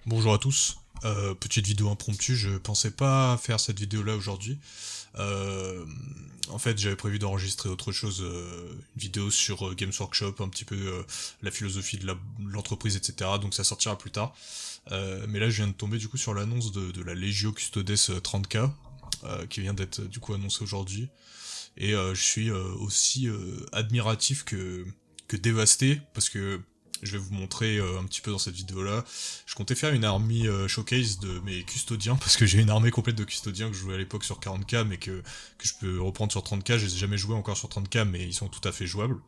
Bonjour à tous. Petite vidéo impromptue, je pensais pas faire cette vidéo là aujourd'hui. Euh, En fait, j'avais prévu d'enregistrer autre chose, une vidéo sur Games Workshop, un petit peu la philosophie de l'entreprise, etc. Donc ça sortira plus tard. Mais là, je viens de tomber du coup sur l'annonce de la Legio Custodes 30K, qui vient d'être du coup annoncée aujourd'hui. Et je suis aussi admiratif que dévasté, parce que je vais vous montrer un petit peu dans cette vidéo là. Je comptais faire une army showcase de mes custodiens, parce que j'ai une armée complète de custodiens que je jouais à l'époque sur 40k, mais que je peux reprendre sur 30k. Je les ai jamais joués encore sur 30k, mais ils sont tout à fait jouables.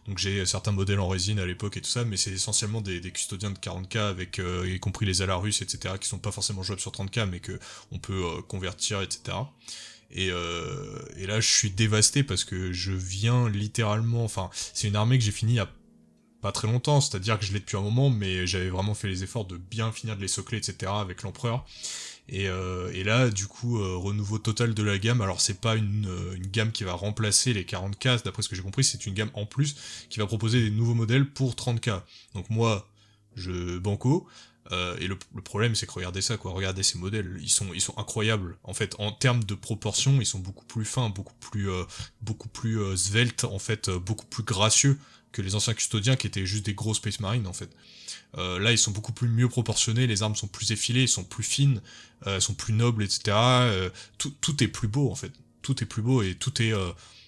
Donc j'ai certains modèles en résine à l'époque et tout ça, mais c'est essentiellement des custodiens de 40k avec y compris les Alarus, etc., qui sont pas forcément jouables sur 30k, mais que on peut convertir, etc. Et là, je suis dévasté parce que je viens littéralement. Enfin, c'est une armée que j'ai finie il y a pas très longtemps, c'est-à-dire que je l'ai depuis un moment, mais j'avais vraiment fait les efforts de bien finir de les socler, etc. avec l'empereur. Et là, du coup, renouveau total de la gamme. Alors, c'est pas une gamme qui va remplacer les 40K, d'après ce que j'ai compris, c'est une gamme en plus qui va proposer des nouveaux modèles pour 30K. Donc moi, je banco. Et le problème, c'est que regardez ça, quoi. Regardez ces modèles, ils sont incroyables. En fait, en termes de proportions, ils sont beaucoup plus fins, beaucoup plus sveltes, en fait, beaucoup plus gracieux que les anciens custodiens qui étaient juste des gros Space Marines, en fait. Là, ils sont beaucoup plus mieux proportionnés, les armes sont plus effilées, sont plus fines, sont plus nobles, etc. Tout est plus beau, en fait. Tout est plus beau et tout est...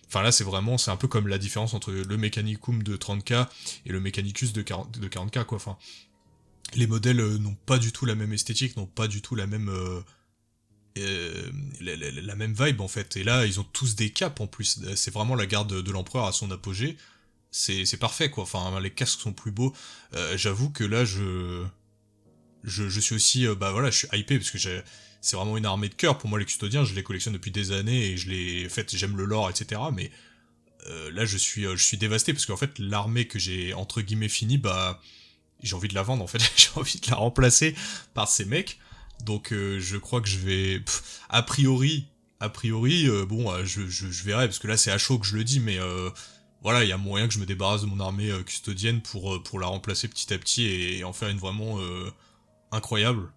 Enfin là, c'est un peu comme la différence entre le Mechanicum de 30k et le Mechanicus de 40k, quoi. Enfin, les modèles n'ont pas du tout la même esthétique, n'ont pas du tout la même... la même vibe, en fait. Et là, ils ont tous des caps, en plus. C'est vraiment la garde de l'empereur à son apogée. C'est parfait, quoi. Enfin, les casques sont plus beaux. J'avoue que là, je suis aussi, bah voilà, je suis hypé parce que c'est vraiment une armée de cœur. Pour moi, les custodiens, je les collectionne depuis des années et en fait, j'aime le lore, etc. Mais là, je suis dévasté parce qu'en fait, l'armée que j'ai entre guillemets finie, bah, j'ai envie de la vendre. En fait, j'ai envie de la remplacer par ces mecs. Donc, je crois que je vais, a priori, bon, je verrai parce que là, c'est à chaud que je le dis, mais voilà, il y a moyen que je me débarrasse de mon armée custodienne pour la remplacer petit à petit et en faire une vraiment incroyable,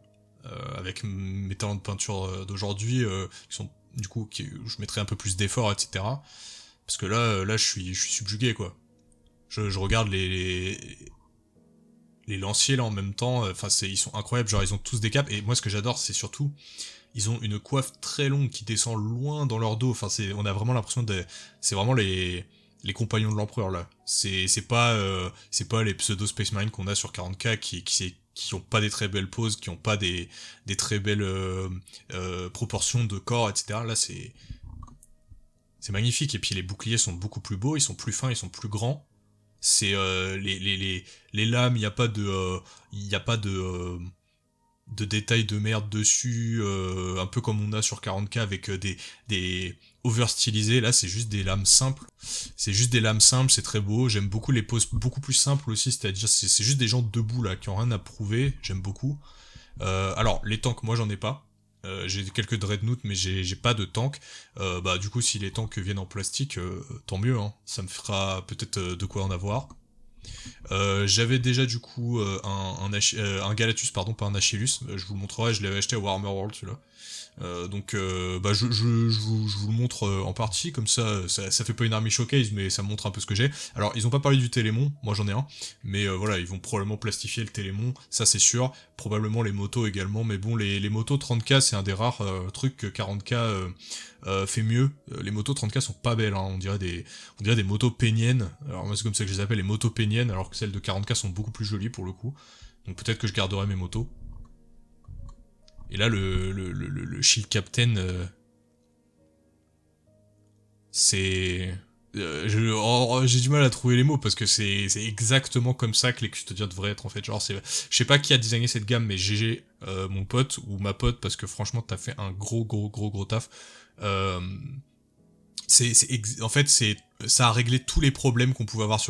avec mes talents de peinture d'aujourd'hui, qui sont du coup où je mettrai un peu plus d'efforts, etc. Parce que là, je suis subjugué, quoi. Je regarde les lanciers là en même temps, enfin ils sont incroyables, genre ils ont tous des capes, et moi ce que j'adore c'est surtout ils ont une coiffe très longue qui descend loin dans leur dos. Enfin, on a vraiment l'impression c'est vraiment les compagnons de l'empereur là. C'est pas les pseudo Space Marines qu'on a sur 40k qui ont pas des très belles poses, qui ont pas des très belles proportions de corps, etc. Là, c'est magnifique. Et puis les boucliers sont beaucoup plus beaux, ils sont plus fins, ils sont plus grands. C'est les lames, il y a pas il y a pas de détails de merde dessus, un peu comme on a sur 40k avec des over stylisés. Là, c'est juste des lames simples. C'est juste des lames simples, c'est très beau. J'aime beaucoup les poses beaucoup plus simples aussi, c'est-à-dire c'est juste des gens debout là qui ont rien à prouver. J'aime beaucoup. Alors, les tanks, moi j'en ai pas. J'ai quelques dreadnoughts, mais j'ai pas de tank. Bah du coup, si les tanks viennent en plastique, tant mieux. Hein. Ça me fera peut-être de quoi en avoir. J'avais déjà du coup un Galatus, pardon, pas un Achillus. Je vous le montrerai, je l'avais acheté à Warhammer World celui-là. Donc bah, je vous le montre en partie, comme ça fait pas une army showcase, mais ça montre un peu ce que j'ai. Alors ils ont pas parlé du Télémon, moi j'en ai un, mais voilà, ils vont probablement plastifier le Télémon, ça c'est sûr, probablement les motos également, mais bon, les motos 30k c'est un des rares trucs que 40k fait mieux. Les motos 30k sont pas belles, hein. On dirait des motos péniennes, alors moi c'est comme ça que je les appelle, les motos péniennes, alors que celles de 40k sont beaucoup plus jolies pour le coup, donc peut-être que je garderai mes motos. Et là, le Shield Captain, c'est... j'ai du mal à trouver les mots parce que c'est exactement comme ça que les custodiens devraient être en fait. Genre, je sais pas qui a designé cette gamme, mais GG, mon pote ou ma pote, parce que franchement, t'as fait un gros taf. Euh, en fait, ça a réglé tous les problèmes qu'on pouvait avoir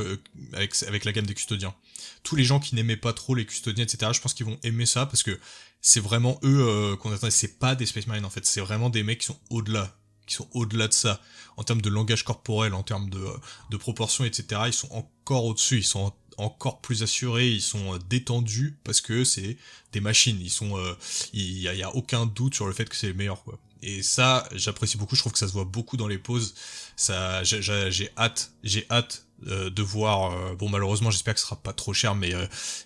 avec la gamme des custodiens. Tous les gens qui n'aimaient pas trop les custodiens, etc., je pense qu'ils vont aimer ça parce que c'est vraiment eux qu'on attendait. C'est pas des Space Marines en fait, c'est vraiment des mecs qui sont au-delà. Qui sont au-delà de ça. En termes de langage corporel, en termes de proportions, etc., ils sont encore au-dessus. Ils sont encore plus assurés, ils sont détendus parce que c'est des machines. Il y a aucun doute sur le fait que c'est les meilleurs, quoi. Et ça, j'apprécie beaucoup. Je trouve que ça se voit beaucoup dans les pauses. Ça, j'ai hâte de voir. Bon, malheureusement, j'espère que ce sera pas trop cher, mais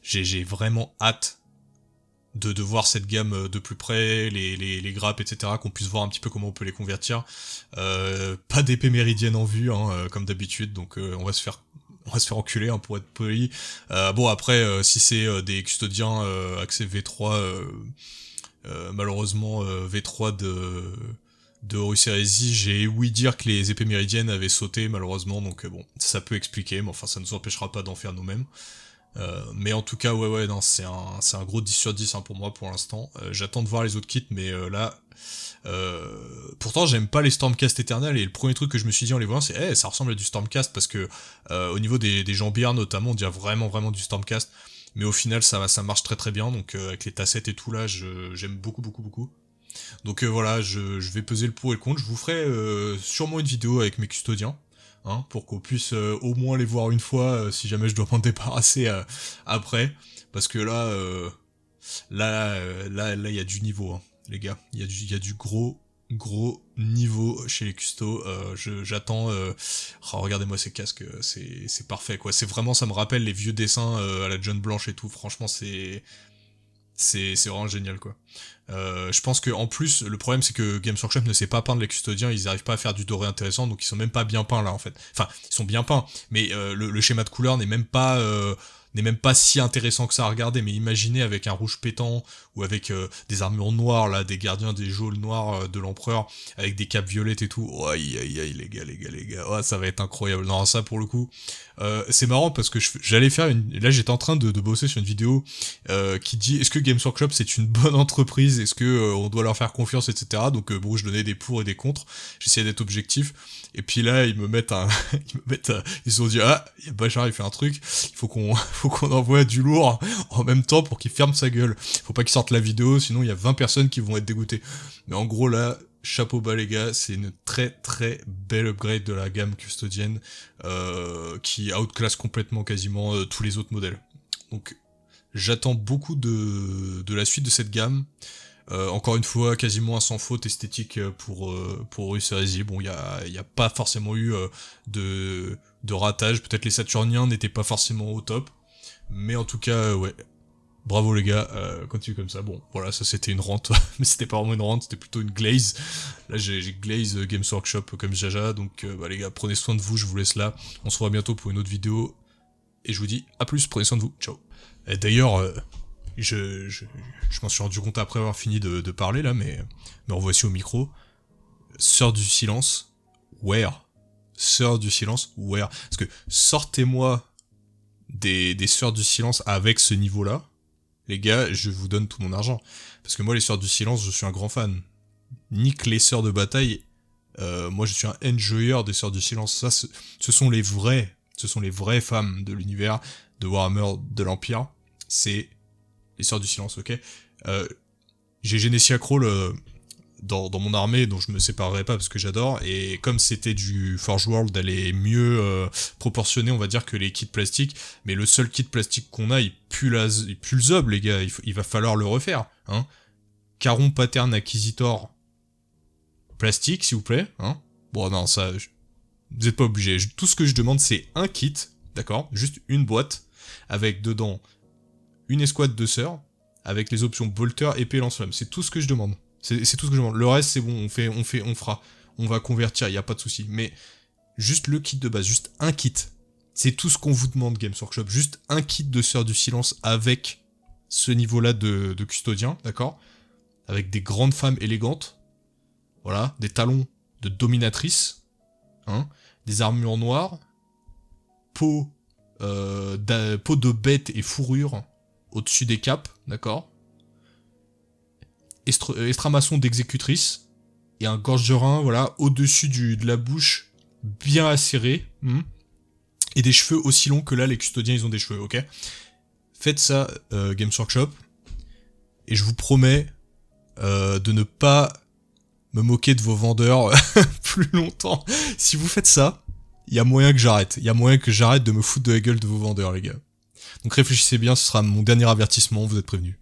j'ai vraiment hâte de voir cette gamme de plus près, les grappes, etc., qu'on puisse voir un petit peu comment on peut les convertir. Pas d'épée méridienne en vue, hein, comme d'habitude, donc on va se faire enculer, hein, pour être poli. Bon, après, si c'est des custodiens accès V3, malheureusement V3 de Horus Heresy, j'ai ouï dire que les épées méridiennes avaient sauté malheureusement, donc bon, ça peut expliquer, mais enfin ça nous empêchera pas d'en faire nous-mêmes. Mais en tout cas, ouais, non, c'est un gros 10 sur 10, hein, pour moi pour l'instant. J'attends de voir les autres kits, mais là... pourtant j'aime pas les Stormcast éternels, et le premier truc que je me suis dit en les voyant, c'est ça ressemble à du Stormcast, parce que au niveau des jambières notamment, on dirait vraiment du Stormcast, mais au final ça marche très très bien, donc avec les tassettes et tout là, j'aime beaucoup. Donc voilà, je vais peser le pour et le contre. Je vous ferai sûrement une vidéo avec mes custodiens, hein, pour qu'on puisse au moins les voir une fois, si jamais je dois m'en débarrasser après, parce que là il y a du niveau, hein, les gars. Il y a du gros niveau chez les custos. J'attends. Regardez-moi ces casques, c'est parfait, quoi. C'est vraiment, ça me rappelle les vieux dessins à la John Blanche et tout. Franchement, c'est vraiment génial, quoi. Je pense que en plus le problème c'est que Games Workshop ne sait pas peindre les custodiens, ils arrivent pas à faire du doré intéressant, donc ils sont même pas bien peints là en fait. Enfin, ils sont bien peints, mais le schéma de couleur n'est même pas si intéressant que ça à regarder. Mais imaginez avec un rouge pétant, ou avec des armures noires là, des gardiens des geôles noirs de l'empereur, avec des capes violettes et tout. Oh, aïe les gars, oh, ça va être incroyable. Non, ça pour le coup, c'est marrant parce que j'allais faire là j'étais en train de bosser sur une vidéo qui dit est-ce que Games Workshop c'est une bonne entreprise, est-ce que on doit leur faire confiance, etc. Donc bon, je donnais des pour et des contre, j'essayais d'être objectif, et puis là ils ils se sont dit il y a Bachar, il fait un truc, il faut qu'on envoie du lourd en même temps pour qu'il ferme sa gueule, faut pas qu'il sorte la vidéo, sinon il y a 20 personnes qui vont être dégoûtées. Mais en gros là, chapeau bas les gars, c'est une très très belle upgrade de la gamme custodienne qui outclass complètement quasiment tous les autres modèles. Donc j'attends beaucoup de la suite de cette gamme. Encore une fois, quasiment un sans faute esthétique pour Horus Heresy. Bon, il y a pas forcément eu de ratage. Peut-être les Saturniens n'étaient pas forcément au top, mais en tout cas, ouais. Bravo les gars, continue comme ça. Bon, voilà, ça c'était une rente, mais c'était pas vraiment une rente, c'était plutôt une glaze. Là j'ai glaze Games Workshop comme Jaja, donc les gars, prenez soin de vous, je vous laisse là. On se revoit bientôt pour une autre vidéo, et je vous dis à plus, prenez soin de vous, ciao. Et d'ailleurs, je m'en suis rendu compte après avoir fini de parler là, mais me revoici au micro. Sœur du silence, where? Sœur du silence, where? Parce que sortez-moi des Sœurs du silence avec ce niveau-là. Les gars, je vous donne tout mon argent. Parce que moi, les Sœurs du Silence, je suis un grand fan. Nique les Sœurs de Bataille. Moi, je suis un enjoyer des Sœurs du Silence. Ça, ce sont les vraies femmes de l'univers de Warhammer, de l'Empire. C'est les Sœurs du Silence, ok. J'ai Genesia Crawl dans mon armée, dont je me séparerai pas parce que j'adore, et comme c'était du Forge World, elle est mieux proportionnée, on va dire, que les kits plastiques, mais le seul kit plastique qu'on a, il pue le zob, les gars, il va falloir le refaire, hein. Caron Pattern Acquisitor plastique, s'il vous plaît, hein. Bon, non, ça, vous êtes pas obligés. Tout ce que je demande, c'est un kit, d'accord, juste une boîte, avec dedans une escouade de sœurs, avec les options bolter, épée, lance-flamme. C'est tout ce que je demande. C'est tout ce que je demande. Le reste, c'est bon, on fera. On va convertir, il n'y a pas de souci. Mais juste le kit de base, juste un kit. C'est tout ce qu'on vous demande, Games Workshop. Juste un kit de Sœurs du Silence avec ce niveau-là de custodien, d'accord? Avec des grandes femmes élégantes. Voilà, des talons de dominatrice. Hein, des armures noires. Peau de bête et fourrure au-dessus des capes, d'accord? Estramasson d'exécutrice, et un gorgerin, voilà, au-dessus de la bouche, bien acéré, et des cheveux aussi longs que là, les custodiens, ils ont des cheveux, ok? Faites ça, Games Workshop, et je vous promets de ne pas me moquer de vos vendeurs plus longtemps. Si vous faites ça, il y a moyen que j'arrête. Il y a moyen que j'arrête de me foutre de la gueule de vos vendeurs, les gars. Donc réfléchissez bien, ce sera mon dernier avertissement, vous êtes prévenus.